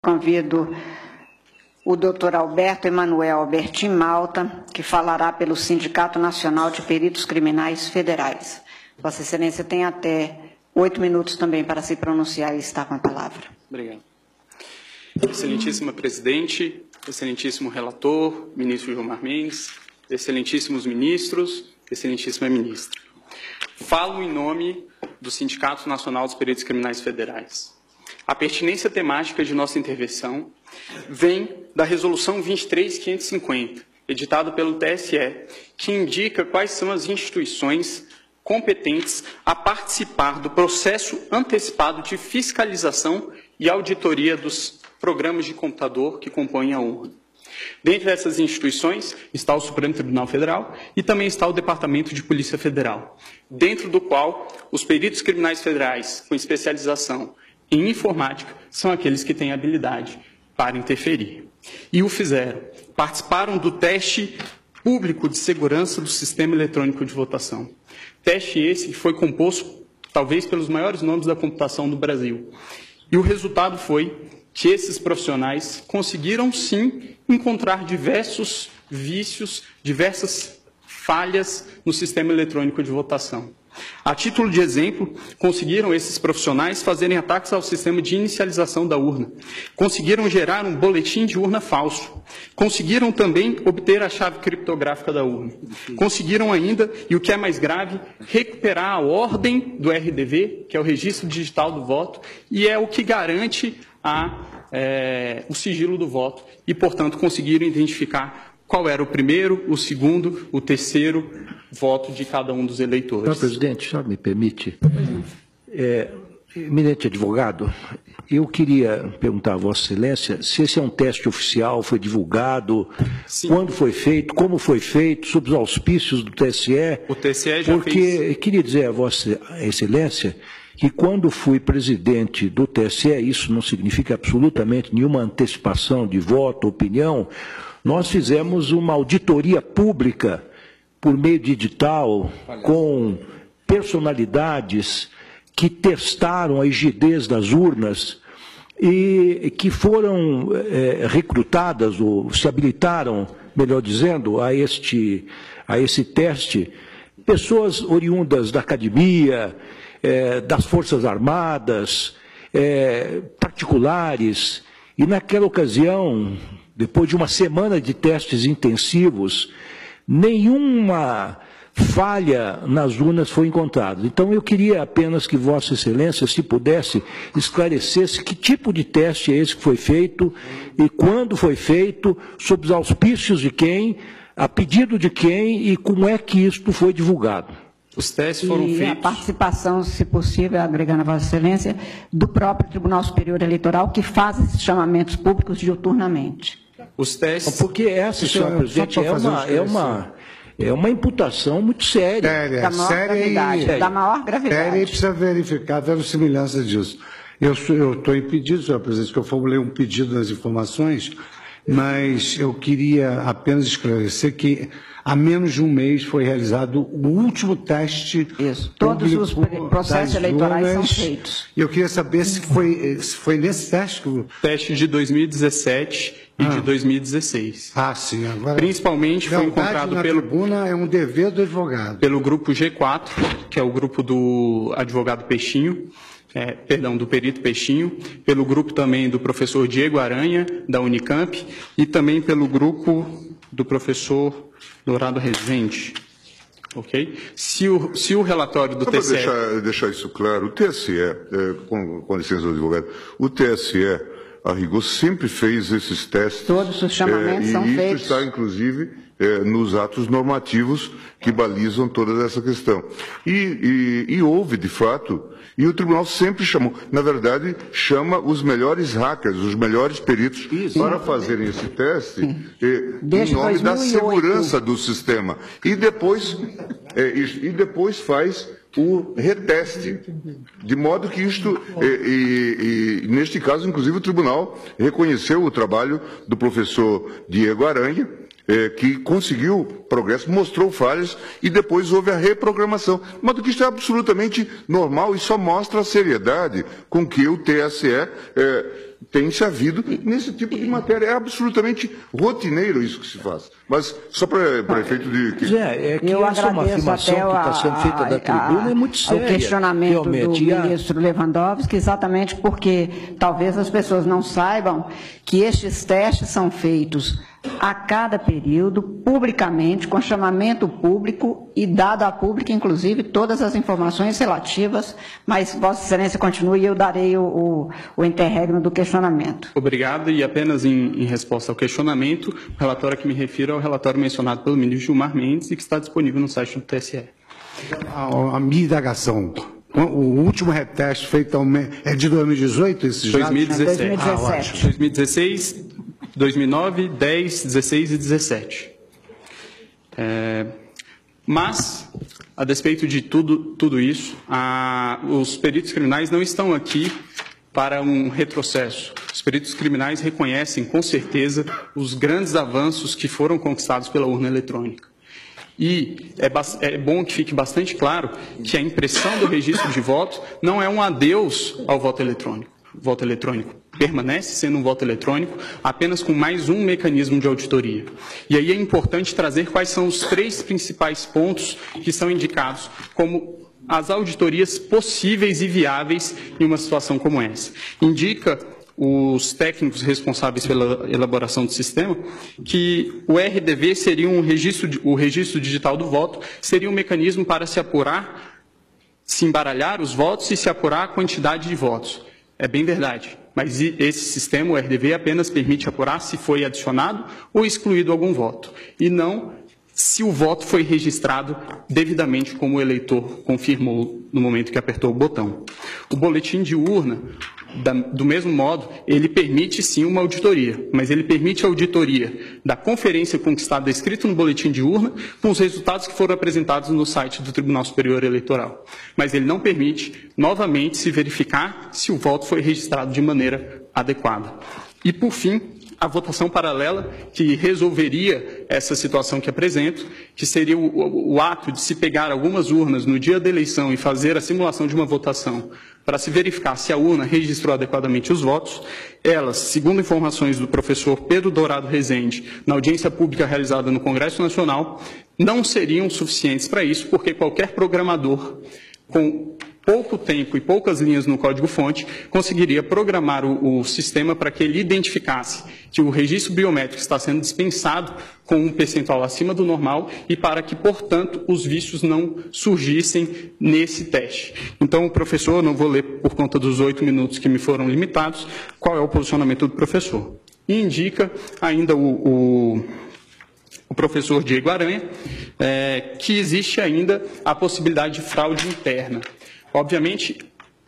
Convido o doutor Alberto Emanuel Albertin Malta, que falará pelo Sindicato Nacional de Peritos Criminais Federais. Vossa Excelência tem até 8 minutos também para se pronunciar e está com a palavra. Obrigado. Excelentíssima Presidente, excelentíssimo relator, ministro Gilmar Mendes, excelentíssimos ministros, excelentíssima Ministra. Falo em nome do Sindicato Nacional dos Peritos Criminais Federais. A pertinência temática de nossa intervenção vem da Resolução 23.550, editada pelo TSE, que indica quais são as instituições competentes a participar do processo antecipado de fiscalização e auditoria dos programas de computador que compõem a urna. Dentre essas instituições está o Supremo Tribunal Federal e também está o Departamento de Polícia Federal, dentro do qual os peritos criminais federais com especialização em informática são aqueles que têm habilidade para interferir. E o fizeram. Participaram do teste público de segurança do sistema eletrônico de votação. Teste esse que foi composto, talvez, pelos maiores nomes da computação do Brasil. E o resultado foi que esses profissionais conseguiram, sim, encontrar diversos vícios, diversas falhas no sistema eletrônico de votação. A título de exemplo, conseguiram esses profissionais fazerem ataques ao sistema de inicialização da urna. Conseguiram gerar um boletim de urna falso. Conseguiram também obter a chave criptográfica da urna. Conseguiram ainda, e o que é mais grave, recuperar a ordem do RDV, que é o Registro Digital do Voto, e é o que garante o sigilo do voto. E, portanto, conseguiram identificar qual era o primeiro, o segundo, o terceiro voto de cada um dos eleitores. Senhor presidente, só me permite. Eminente advogado, eu queria perguntar a Vossa Excelência se esse é um teste oficial, foi divulgado, sim, quando foi feito, como foi feito, sob os auspícios do TSE. O TSE já porque fez. Queria dizer a Vossa Excelência que quando fui presidente do TSE, isso não significa absolutamente nenhuma antecipação de voto, opinião, nós fizemos uma auditoria pública por meio de edital com personalidades que testaram a rigidez das urnas e que foram recrutadas, ou se habilitaram, melhor dizendo, a esse teste, pessoas oriundas da academia, das Forças Armadas, particulares, e naquela ocasião, depois de uma semana de testes intensivos, nenhuma falha nas urnas foi encontrada. Então, eu queria apenas que Vossa Excelência, se pudesse, esclarecesse que tipo de teste é esse que foi feito e quando foi feito, sob os auspícios de quem, a pedido de quem e como é que isto foi divulgado. Os testes foram feitos. E a participação, se possível, agregando a Vossa Excelência, do próprio Tribunal Superior Eleitoral, que faz esses chamamentos públicos diuturnamente. Os testes... Porque essa, senhor presidente, é uma imputação muito séria. Da maior gravidade. Da maior gravidade. Séria, e precisa verificar a verossimilhança disso. Eu estou impedido, senhor presidente, que eu formulei um pedido nas informações, mas eu queria apenas esclarecer que há menos de um mês foi realizado o último teste. Isso. Todos os processos eleitorais são feitos. E eu queria saber se foi nesse teste que... Teste de 2017 e de 2016. Sim. Agora, principalmente foi encontrado na tribuna é um dever do advogado. Pelo grupo G4, que é o grupo do advogado Peixinho, do perito Peixinho, pelo grupo também do professor Diego Aranha, da Unicamp, e também pelo grupo do professor Dourado Rezende. Ok? Se o relatório do TSE... Só para deixar isso claro, o TSE, com licença do advogado, o TSE, a rigor, sempre fez esses testes. Todos os chamamentos são feitos. E isso está, inclusive, nos atos normativos que balizam toda essa questão. E houve, de fato, e o tribunal sempre chamou, na verdade, chama os melhores hackers, os melhores peritos, para fazerem esse teste em nome da segurança do sistema. E depois faz o reteste, de modo que isto, neste caso, inclusive, o tribunal reconheceu o trabalho do professor Diego Aranha, que conseguiu progresso, mostrou falhas e depois houve a reprogramação. De modo que isto é absolutamente normal e só mostra a seriedade com que o TSE tem-se havido nesse tipo de matéria. É absolutamente rotineiro isso que se faz. Mas só para efeito de... É que essa é uma afirmação que está sendo feita da tribuna, é muito séria. O questionamento do realmente. ministro Lewandowski, exatamente porque talvez as pessoas não saibam que estes testes são feitos a cada período, publicamente, com chamamento público e dado à pública, inclusive, todas as informações relativas, mas Vossa Excelência continue e eu darei o interregno do questionamento. Obrigado, e apenas em resposta ao questionamento, o relatório a que me refiro é o relatório mencionado pelo ministro Gilmar Mendes e que está disponível no site do TSE. A minha indagação, o último reteste feito é de 2018, esses 2017. dados? 2017. 2016, 2009, 10, 16 e 17. Mas, a despeito de tudo isso, os peritos criminais não estão aqui para um retrocesso. Os peritos criminais reconhecem, com certeza, os grandes avanços que foram conquistados pela urna eletrônica. E é bom que fique bastante claro que a impressão do registro de voto não é um adeus ao voto eletrônico. O voto eletrônico permanece sendo um voto eletrônico, apenas com mais um mecanismo de auditoria. E aí é importante trazer quais são os 3 principais pontos que são indicados como as auditorias possíveis e viáveis em uma situação como essa. Indica os técnicos responsáveis pela elaboração do sistema que o RDV seria o registro digital do voto, seria um mecanismo para se apurar, se embaralhar os votos e se apurar a quantidade de votos. É bem verdade, mas esse sistema, o RDV, apenas permite apurar se foi adicionado ou excluído algum voto, e não se o voto foi registrado devidamente como o eleitor confirmou no momento que apertou o botão. O boletim de urna, do mesmo modo, ele permite sim uma auditoria, mas ele permite a auditoria da conferência conquistada escrito no boletim de urna com os resultados que foram apresentados no site do Tribunal Superior Eleitoral. Mas ele não permite, novamente, se verificar se o voto foi registrado de maneira adequada. E, por fim, a votação paralela, que resolveria essa situação que apresento, que seria o ato de se pegar algumas urnas no dia da eleição e fazer a simulação de uma votação para se verificar se a urna registrou adequadamente os votos. Elas, segundo informações do professor Pedro Dourado Rezende, na audiência pública realizada no Congresso Nacional, não seriam suficientes para isso, porque qualquer programador com pouco tempo e poucas linhas no código-fonte, conseguiria programar o sistema para que ele identificasse que o registro biométrico está sendo dispensado com um percentual acima do normal e para que, portanto, os vícios não surgissem nesse teste. Então, professor, não vou ler por conta dos 8 minutos que me foram limitados, qual é o posicionamento do professor. E indica ainda o professor Diego Aranha, que existe ainda a possibilidade de fraude interna. Obviamente,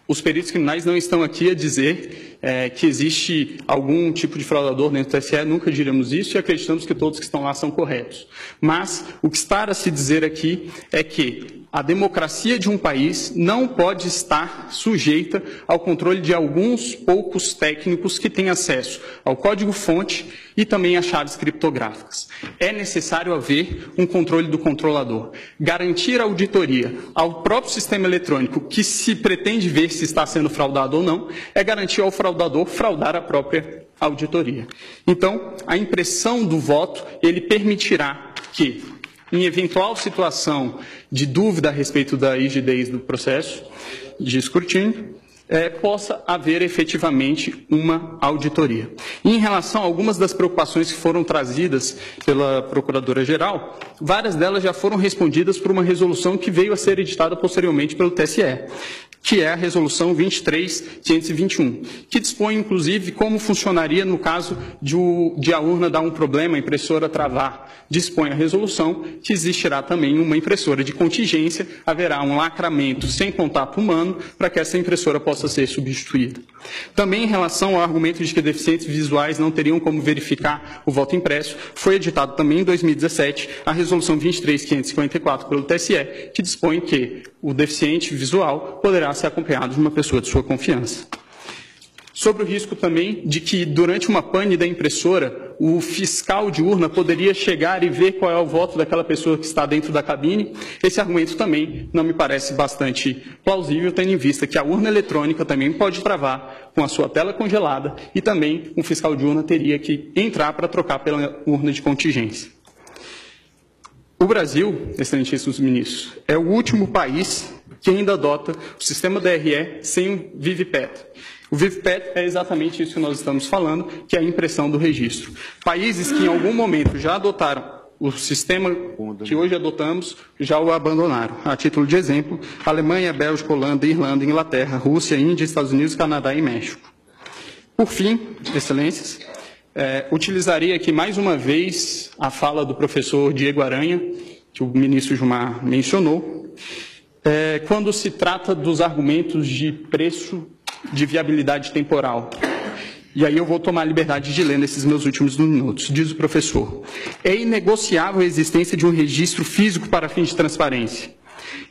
os peritos criminais não estão aqui a dizer que existe algum tipo de fraudador dentro do TSE, nunca diremos isso e acreditamos que todos que estão lá são corretos. Mas o que está a se dizer aqui é que a democracia de um país não pode estar sujeita ao controle de alguns poucos técnicos que têm acesso ao código-fonte e também às chaves criptográficas. É necessário haver um controle do controlador. Garantir a auditoria ao próprio sistema eletrônico que se pretende ver se está sendo fraudado ou não, é garantir ao fraudador fraudar a própria auditoria. Então, a impressão do voto, ele permitirá que, em eventual situação de dúvida a respeito da rigidez do processo de escrutínio, possa haver efetivamente uma auditoria. E em relação a algumas das preocupações que foram trazidas pela Procuradora-Geral, várias delas já foram respondidas por uma resolução que veio a ser editada posteriormente pelo TSE, que é a Resolução 23.521, que dispõe, inclusive, como funcionaria no caso de a urna dar um problema, a impressora travar. Dispõe a resolução que existirá também uma impressora de contingência, haverá um lacramento sem contato humano para que essa impressora possa ser substituída. Também em relação ao argumento de que deficientes visuais não teriam como verificar o voto impresso, foi editado também em 2017 a Resolução 23.554 pelo TSE, que dispõe que o deficiente visual poderá ser acompanhado de uma pessoa de sua confiança. Sobre o risco também de que, durante uma pane da impressora, o fiscal de urna poderia chegar e ver qual é o voto daquela pessoa que está dentro da cabine. Esse argumento também não me parece bastante plausível, tendo em vista que a urna eletrônica também pode travar com a sua tela congelada e também um fiscal de urna teria que entrar para trocar pela urna de contingência. O Brasil, excelentíssimos ministros, é o último país que ainda adota o sistema DRE sem o ViViPET. O ViViPET é exatamente isso que nós estamos falando, que é a impressão do registro. Países que em algum momento já adotaram o sistema que hoje adotamos, já o abandonaram. A título de exemplo, Alemanha, Bélgica, Holanda, Irlanda, Inglaterra, Rússia, Índia, Estados Unidos, Canadá e México. Por fim, excelências, utilizaria aqui mais uma vez a fala do professor Diego Aranha, que o ministro Gilmar mencionou, quando se trata dos argumentos de preço de viabilidade temporal. E aí eu vou tomar a liberdade de ler nesses meus últimos minutos. Diz o professor: é inegociável a existência de um registro físico para fins de transparência.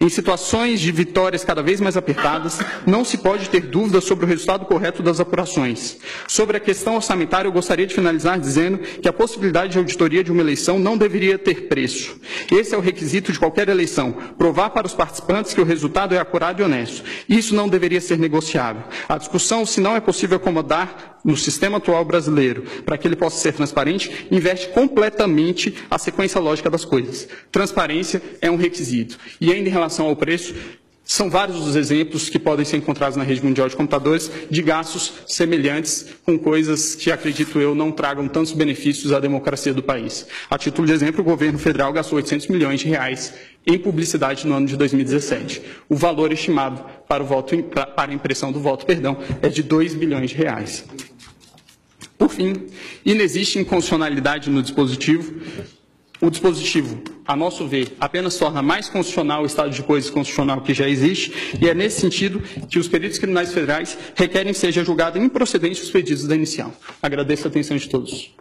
Em situações de vitórias cada vez mais apertadas, não se pode ter dúvida sobre o resultado correto das apurações. Sobre a questão orçamentária, eu gostaria de finalizar dizendo que a possibilidade de auditoria de uma eleição não deveria ter preço. Esse é o requisito de qualquer eleição: provar para os participantes que o resultado é acurado e honesto. Isso não deveria ser negociável. A discussão, se não é possível acomodar no sistema atual brasileiro, para que ele possa ser transparente, inverte completamente a sequência lógica das coisas. Transparência é um requisito. E ainda em relação ao preço, são vários os exemplos que podem ser encontrados na rede mundial de computadores de gastos semelhantes com coisas que, acredito eu, não tragam tantos benefícios à democracia do país. A título de exemplo, o governo federal gastou 800 milhões de reais em publicidade no ano de 2017. O valor estimado para a impressão do voto, é de 2 bilhões de reais. Por fim, inexiste inconstitucionalidade no dispositivo. O dispositivo, a nosso ver, apenas torna mais constitucional o estado de coisas constitucional que já existe, e é nesse sentido que os peritos criminais federais requerem que seja julgado improcedente os pedidos da inicial. Agradeço a atenção de todos.